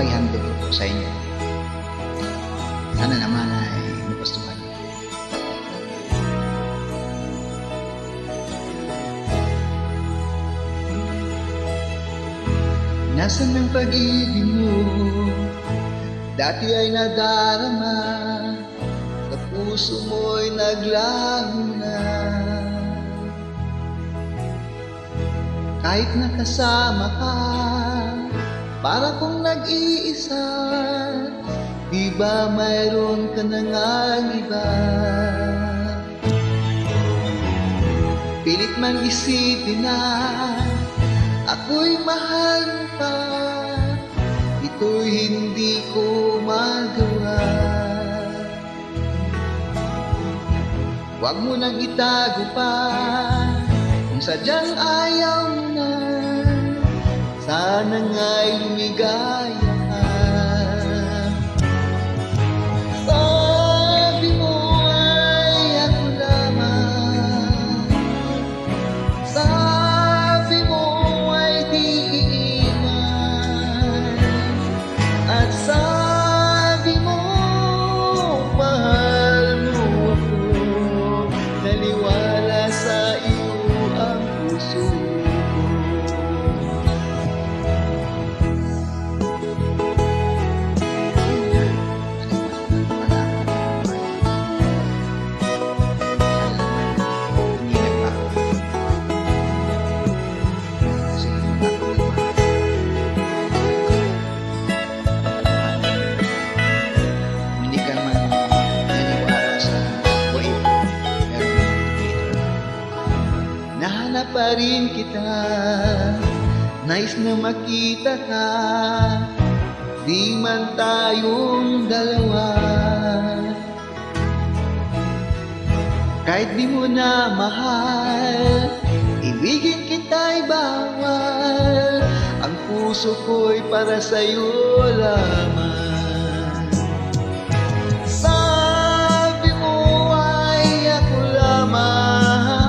ay handog ko po sa inyo. Sana naman ay magustuhan. Nasaan ang pag-ibig mo? Dati ay nadarama, sa puso mo'y naglaho na. Kahit nakasama ka, para kung nag-iisa, di ba mayroon ka na ngang iba? Pilit man isipin na ako'y mahal mo pa, ito'y hindi ko magawa. Huwag mo nang itago pa, kung sadyang ayaw mo na, sana nga'y lumigaya ka. Sabi mo ay ako lamang, sabi mo ay di iiwan, at sabi mo mahal mo ako, naniwala sa iyo ang puso ko. Nahanap pa rin kita, nais na makita ka, di man tayong dalawa. Kahit di mo na mahal, ibigin kita'y bawal, ang puso ko'y para sa'yo lamang. Sabi mo ay ako lamang,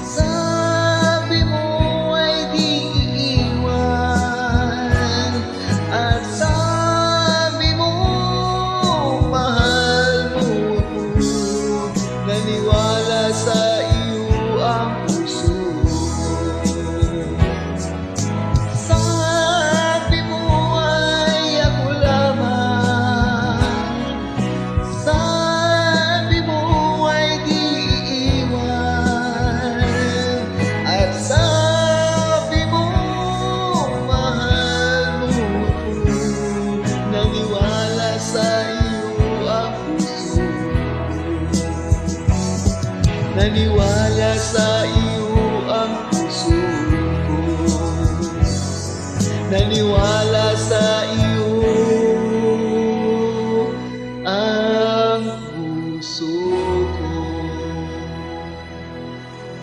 sabi mo ay di iiwan, at sabi mo mahal mo ako, naniwala sa iyo ang puso ko. Sabi mo ay ako lamang, sabi mo ay di iiwan, at sabi mo mahal mo ako, naniwala sa iyo ang puso ko. Naniwala sa iyo ang puso ko, naniwala sa iyo ang puso ko.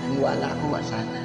Naniwala ako, sana